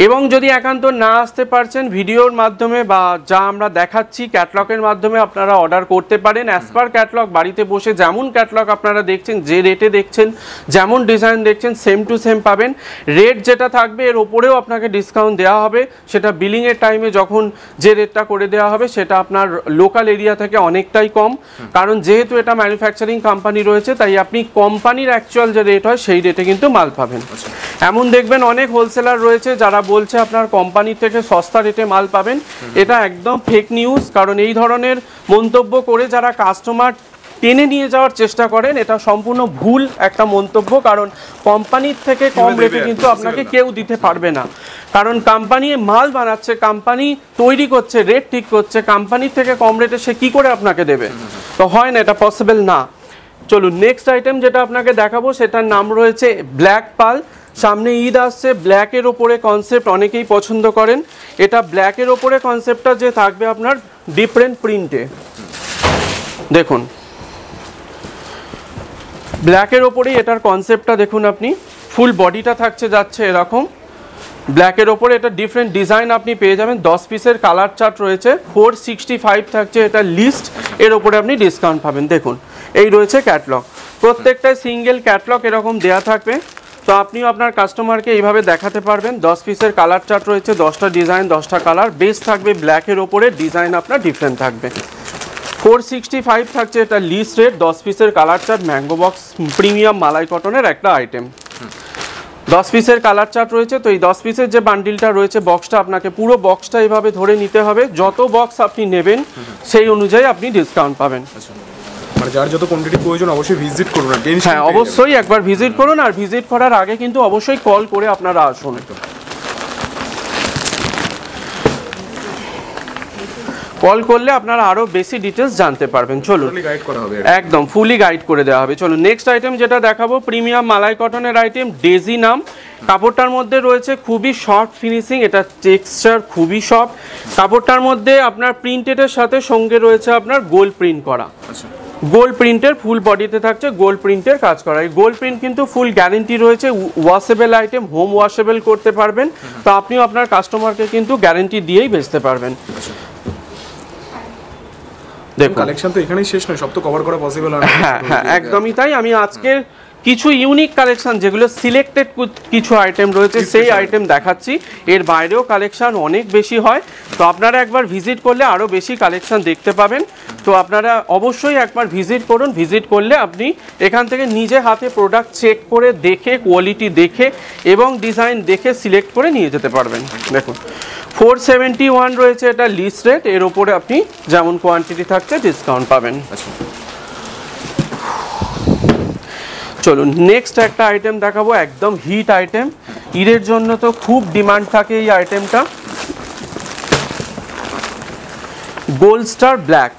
[SPEAKER 1] এবং যদি একান্ত না আসতে পারছেন, ভিডিওর মাধ্যমে বা যা আমরা দেখাচ্ছি ক্যাটলগের মাধ্যমে আপনারা অর্ডার করতে পারেন। অ্যাজ পার ক্যাটলগ বাড়িতে বসে যেমন ক্যাটলগ আপনারা দেখছেন, যে রেটে দেখছেন, যেমন ডিজাইন দেখছেন সেম টু সেম পাবেন। রেট যেটা থাকবে এর ওপরেও আপনাকে ডিসকাউন্ট দেওয়া হবে, সেটা বিলিংয়ের টাইমে যখন যে রেটটা করে দেওয়া হবে সেটা আপনার লোকাল এরিয়া থেকে অনেকটাই কম। কারণ যেহেতু এটা ম্যানুফ্যাকচারিং কোম্পানি রয়েছে, তাই আপনি কোম্পানির অ্যাকচুয়াল যে রেট হয় সেই রেটে কিন্তু মাল পাবেন। এমন দেখবেন অনেক হোলসেলার রয়েছে যারা বলছে আপনার কোম্পানি থেকে সস্তা রেটে মাল পাবেন, এটা একদম ফেক নিউজ। কারণ এই ধরনের মন্তব্য করে যারা কাস্টমার টেনে নিয়ে যাওয়ার চেষ্টা করেন, এটা সম্পূর্ণ ভুল একটা মন্তব্য। কারণ কোম্পানির থেকে কম রেটে কিন্তু আপনাকে কেউ দিতে পারবে না। কারণ কোম্পানি মাল বানাচ্ছে, কোম্পানি তৈরি করছে, রেট ঠিক করছে, কোম্পানির থেকে কম রেটে সে কী করে আপনাকে দেবে? তো হয় না, এটা পসিবল না। চলুন নেক্সট আইটেম যেটা আপনাকে দেখাবো সেটার নাম রয়েছে ব্ল্যাক পাল। সামনে ঈদ আসছে, ব্ল্যাকের ওপরে কনসেপ্ট অনেকেই পছন্দ করেন। এটা ব্ল্যাকের ওপরে কনসেপ্টটা যে থাকবে আপনার ডিফারেন্ট প্রিন্টে। দেখুন ব্ল্যাকের ওপরেই এটার কনসেপ্টটা দেখুন, আপনি ফুল বডিটা থাকছে যাচ্ছে এরকম ব্ল্যাকের ওপরে। এটা ডিফারেন্ট ডিজাইন আপনি পেয়ে যাবেন। 10 পিসের কালার চার্ট রয়েছে, 465 থাকছে এটা লিস্ট। এর ওপরে আপনি ডিসকাউন্ট পাবেন। দেখুন এই রয়েছে ক্যাটলগ, প্রত্যেকটা সিঙ্গেল ক্যাটলগ এরকম দেয়া থাকবে। তো আপনিও আপনার কাস্টমারকে এইভাবে দেখাতে পারবেন। 10 পিসের কালার চার্ট রয়েছে, 10টা ডিজাইন, 10টা কালার, বেস থাকবে ব্ল্যাকের ওপরে, ডিজাইন আপনার ডিফারেন্ট থাকবে। 465 থাকছে এটা লিস্ট রেট, 10 পিসের colour chart, mango box premium মালাই কটনের একটা আইটেম। 10 পিসের কালার চার্ট রয়েছে। তো এই 10 পিসের যে বান্ডিলটা রয়েছে, বক্সটা আপনাকে পুরো বক্সটা এইভাবে ধরে নিতে হবে। যত বক্স আপনি নেবেন সেই অনুযায়ী আপনি ডিসকাউন্ট পাবেন।
[SPEAKER 3] মানে যার যত কোয়ান্টিটি প্রয়োজন অবশ্যই ভিজিট করুন।
[SPEAKER 1] হ্যাঁ অবশ্যই একবার ভিজিট করুন, আর ভিজিট করার আগে কিন্তু অবশ্যই কল করে আপনারা আসুন। কল করলে আপনারা আরো বেশি ডিটেলস জানতে পারবেন। চলুন
[SPEAKER 3] গাইড করা হবে,
[SPEAKER 1] একদম ফুলি গাইড করে দেওয়া হবে। চলুন নেক্সট আইটেম যেটা দেখাবো প্রিমিয়াম মালাই কটনের আইটেম, ডেজি নাম। কাপড়টার মধ্যে রয়েছে খুবই সফট ফিনিশিং, এটা টেক্সচার খুবই সফট। কাপড়টার মধ্যে আপনার প্রিন্টেডের সাথে সঙ্গে রয়েছে আপনার গোল্ড প্রিন্ট করা। গোল্ড প্রিন্টের ফুল বডিতে থাকছে গোল্ড প্রিন্টের কাজ করা। এই গোল্ড প্রিন্ট কিন্তু ফুল গ্যারেন্টি রয়েছে, ওয়াশেবল আইটেম, হোম ওয়াশেবল করতে পারবেন। তো আপনিও আপনার কাস্টমারকে কিন্তু গ্যারেন্টি দিয়েই বেচতে পারবেন।
[SPEAKER 3] দেখুন কালেকশন তো এখানেই শেষ নয়, সব তো কভার করা পসিবল হয় না।
[SPEAKER 1] হ্যাঁ হ্যাঁ একদমই তাই। আমি আজকের কিছু ইউনিক কালেকশন যেগুলো সিলেক্টেড কিছু আইটেম রয়েছে সেই আইটেম দেখাচ্ছি। এর বাইরেও কালেকশন অনেক বেশি হয়, তো আপনারা একবার ভিজিট করলে আরও বেশি কালেকশন দেখতে পাবেন। তো আপনারা অবশ্যই একবার ভিজিট করুন। ভিজিট করলে আপনি এখান থেকে নিজে হাতে প্রোডাক্ট চেক করে দেখে, কোয়ালিটি দেখে এবং ডিজাইন দেখে সিলেক্ট করে নিয়ে যেতে পারবেন। দেখুন 471 রয়েছে এটা লিস্ট রেট, এর ওপরে আপনি যেমন কোয়ান্টিটি থাকছে ডিসকাউন্ট পাবেন। চলুন নেক্সট একটা আইটেম দেখাবো, একদম হিট আইটেম। ঈদের জন্য তো খুব ডিমান্ড থাকে এই আইটেমটা, গোল্ড স্টার ব্ল্যাক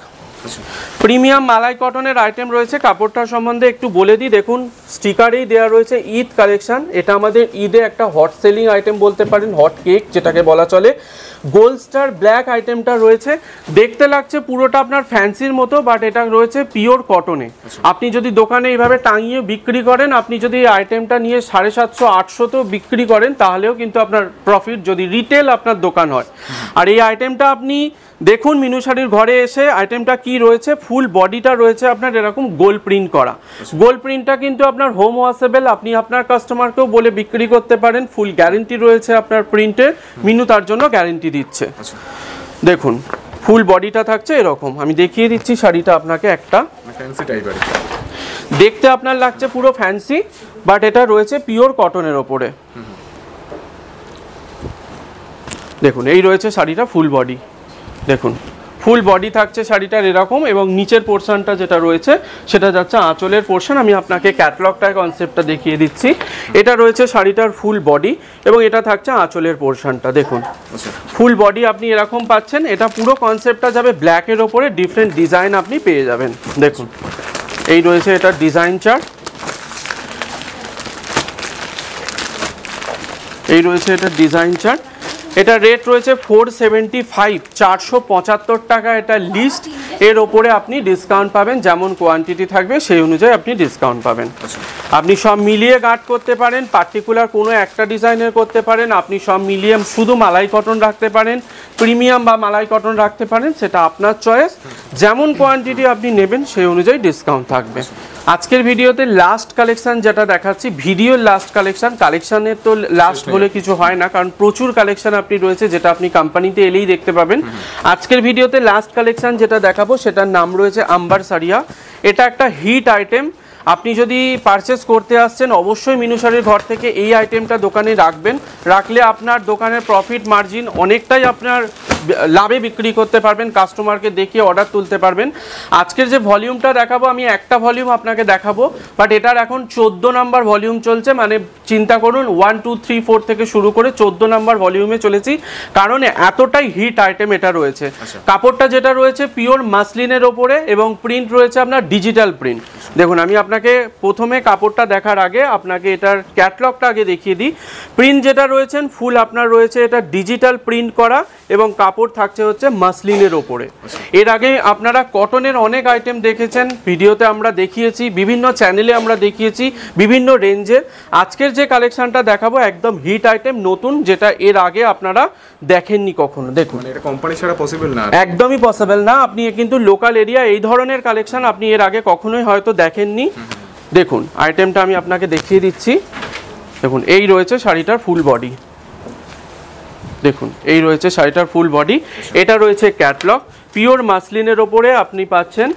[SPEAKER 1] প্রিমিয়াম মালাই কটনের আইটেম রয়েছে। কাপড়টার সম্বন্ধে একটু বলে দিই, দেখুন স্টিকারেই দেওয়া রয়েছে ঈদ কালেকশন। এটা আমাদের ঈদে একটা হট সেলিং আইটেম বলতে পারেন, হট কেক যেটাকে বলা চলে। গোল্ড স্টার ব্ল্যাক আইটেমটা রয়েছে, দেখতে লাগছে পুরোটা আপনার ফ্যান্সির মতো, বাট এটা রয়েছে পিওর কটনে। আপনি যদি দোকানে এইভাবে টাঙিয়ে বিক্রি করেন, আপনি যদি এই আইটেমটা নিয়ে 750-800তেও বিক্রি করেন তাহলেও কিন্তু আপনার প্রফিট, যদি রিটেল আপনার দোকান হয়। আর এই আইটেমটা আপনি দেখুন মিনু শাড়ির ঘরে এসে আইটেমটা কি রয়েছে, ফুল বডিটা রয়েছে আপনার এরকম গোল্ড প্রিন্ট করা। গোল্ড প্রিন্টটা কিন্তু আপনার হোম ওয়াশেবল, আপনি আপনার কাস্টমারকেও বলে বিক্রি করতে পারেন। ফুল গ্যারেন্টি রয়েছে আপনার প্রিন্টের, মিনু তার জন্য গ্যারেন্টি দিচ্ছে। দেখুন ফুল বডিটা থাকছে এরকম, আমি দেখিয়ে দিচ্ছি শাড়িটা আপনাকে। একটা
[SPEAKER 3] ফ্যান্সি টাইপের
[SPEAKER 1] দেখতে আপনার লাগছে পুরো ফ্যান্সি, বাট এটা রয়েছে পিওর কটনের ওপরে। দেখুন এই রয়েছে শাড়িটা ফুল বডি, দেখুন ফুল বডি থাকছে শাড়িটার এরকম, এবং নিচের পোর্শনটা যেটা রয়েছে সেটা যাচ্ছে আঁচলের পোর্শন। আমি আপনাকে ক্যাটলগটার কনসেপ্টটা দেখিয়ে দিচ্ছি। এটা রয়েছে শাড়িটার ফুল বডি এবং এটা থাকছে আঁচলের পোর্শনটা। দেখুন ফুল বডি আপনি এরকম পাচ্ছেন। এটা পুরো কনসেপ্টটা যাবে ব্ল্যাকের ওপরে, ডিফারেন্ট ডিজাইন আপনি পেয়ে যাবেন। দেখুন এই রয়েছে এটার ডিজাইন চার্ট, এই রয়েছে এটার ডিজাইন চার্ট। এটা রেট রয়েছে 475, 475 টাকা এটা লিস্ট। এর ওপরে আপনি ডিসকাউন্ট পাবেন, যেমন কোয়ান্টিটি থাকবে সেই অনুযায়ী আপনি ডিসকাউন্ট পাবেন। আপনি সব মিলিয়ে গার্ড করতে পারেন, পার্টিকুলার কোনো একটা ডিজাইনের করতে পারেন, আপনি সব মিলিয়ে শুধু মালাই কটন রাখতে পারেন, প্রিমিয়াম বা মালাই কটন রাখতে পারেন, সেটা আপনার চয়েস। যেমন কোয়ান্টিটি আপনি নেবেন সেই অনুযায়ী ডিসকাউন্ট থাকবে। আজকের ভিডিওতে লাস্ট কালেকশন যেটা দেখাচ্ছি, ভিডিওর লাস্ট কালেকশন, কালেকশনের তো লাস্ট বলে কিছু হয় না, কারণ প্রচুর কালেকশন আপনি রয়েছে যেটা আপনি কোম্পানিতে এলেই দেখতে পাবেন। আজকের ভিডিওতে লাস্ট কালেকশন যেটা দেখাবো সেটার নাম রয়েছে আম্বার সারিয়া। এটা একটা হিট আইটেম। আপনি যদি পারচেস করতে আসছেন অবশ্যই মিনু শাড়ির ঘর থেকে এই আইটেমটা দোকানে রাখবেন, রাখলে আপনার দোকানের প্রফিট মার্জিন অনেকটাই আপনার লাভে বিক্রি করতে পারবেন, কাস্টমারকে দেখিয়ে অর্ডার তুলতে পারবেন। আজকের যে ভলিউমটা দেখাবো, আমি একটা ভলিউম আপনাকে দেখাবো, বাট এটার এখন 14 নাম্বার ভলিউম চলছে, মানে চিন্তা করুন 1 2 3 4 থেকে শুরু করে 14 নাম্বার ভলিউমে চলেছি, কারণ এতটাই হিট আইটেম এটা রয়েছে। কাপড়টা যেটা রয়েছে পিওর মাসলিনের ওপরে এবং প্রিন্ট রয়েছে আপনার ডিজিটাল প্রিন্ট। দেখুন আমি আপনাকে প্রথমে কাপড়টা দেখার আগে আপনাকে এটার ক্যাটলগটা আগে দেখিয়ে দিই। প্রিন্ট যেটা রয়েছেন ফুল আপনার রয়েছে এটা ডিজিটাল প্রিন্ট করা এবং কাপড় থাকছে হচ্ছে মাসলিনের ওপরে। এর আগে আপনারা কটনের অনেক আইটেম দেখেছেন, ভিডিওতে আমরা দেখিয়েছি, বিভিন্ন চ্যানেলে আমরা দেখিয়েছি বিভিন্ন রেঞ্জের। আজকের যে কালেকশনটা দেখাবো একদম হিট আইটেম, নতুন, যেটা এর আগে আপনারা দেখেননি কখনো। দেখুন
[SPEAKER 3] এটা কোম্পানি ছাড়া পসিবল না,
[SPEAKER 1] একদমই পসিবল না। আপনি কিন্তু লোকাল এরিয়া এই ধরনের কালেকশন আপনি এর আগে কখনোই হয়তো দেখেননি। দেখুন আইটেমটা আমি আপনাকে দেখিয়ে দিচ্ছি। দেখুন এই রয়েছে শাড়িটার ফুল বডি, দেখুন এই রয়েছে শাড়িটার ফুল বডি। এটা রয়েছে ক্যাটলগ, পিওর মাসলিনের ওপরে আপনি পাচ্ছেন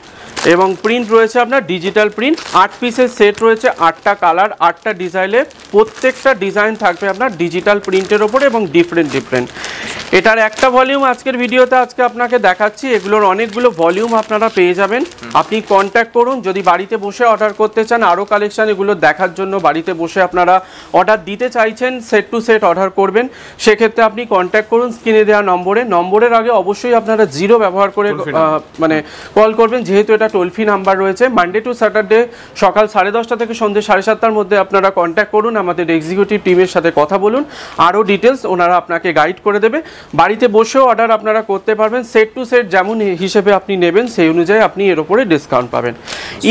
[SPEAKER 1] এবং প্রিন্ট রয়েছে আপনার ডিজিটাল প্রিন্ট। 8 পিসের সেট রয়েছে, 8টা কালার, 8টা ডিজাইনে, প্রত্যেকটা ডিজাইন থাকবে আপনার ডিজিটাল প্রিন্টের ওপরে এবং ডিফারেন্ট। এটার একটা ভলিউম আজকের ভিডিওতে আজকে আপনাকে দেখাচ্ছি, এগুলোর অনেকগুলো ভলিউম আপনারা পেয়ে যাবেন। আপনি কন্ট্যাক্ট করুন যদি বাড়িতে বসে অর্ডার করতে চান, আরও কালেকশন এগুলো দেখার জন্য বাড়িতে বসে আপনারা অর্ডার দিতে চাইছেন, সেট টু সেট অর্ডার করবেন, সেক্ষেত্রে আপনি কন্ট্যাক্ট করুন স্ক্রিনে দেওয়া নম্বরের আগে অবশ্যই আপনারা 0 ব্যবহার করে মানে কল করবেন, যেহেতু এটা টোল ফ্রি নাম্বার রয়েছে। মানডে টু স্যাটারডে সকাল 10:30 থেকে সন্ধ্যে 7:30 মধ্যে আপনারা কন্ট্যাক্ট করুন, আমাদের এক্সিকিউটিভ টিমের সাথে কথা বলুন, আরও ডিটেলস ওনারা আপনাকে গাইড করে দেবে। বাড়িতে বসেও অর্ডার আপনারা করতে পারবেন, সেট টু সেট যেমন হিসেবে আপনি নেবেন সেই অনুযায়ী আপনি এর উপরে ডিসকাউন্ট পাবেন।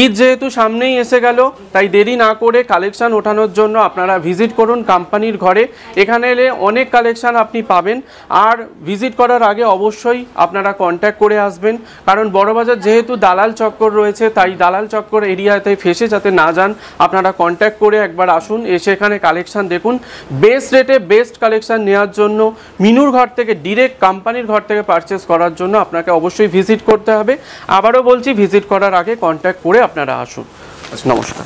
[SPEAKER 1] ঈদ যেহেতু সামনেই এসে গেল, তাই দেরি না করে কালেকশন ওঠানোর জন্য আপনারা ভিজিট করুন কোম্পানির ঘরে। এখানে এলে অনেক কালেকশন আপনি পাবেন। আর ভিজিট করার আগে অবশ্যই আপনারা কন্ট্যাক্ট করে আসবেন, কারণ বড়বাজার যেহেতু দালাল চক্কর রয়েছে, তাই দালাল চক্কর এরিয়াতে ফেসে যাতে না যান, আপনারা কন্ট্যাক্ট করে একবার আসুন, এসে এখানে কালেকশন দেখুন। বেস্ট রেটে বেস্ট কালেকশন নেওয়ার জন্য মিনুর ঘর থেকে ডিরেক্ট কোম্পানির ঘর থেকে পারচেস করার জন্য আপনাকে অবশ্যই ভিজিট করতে হবে। আবারও বলছি ভিজিট করার আগে কন্ট্যাক্ট করে আপনারা আসুন। নমস্কার।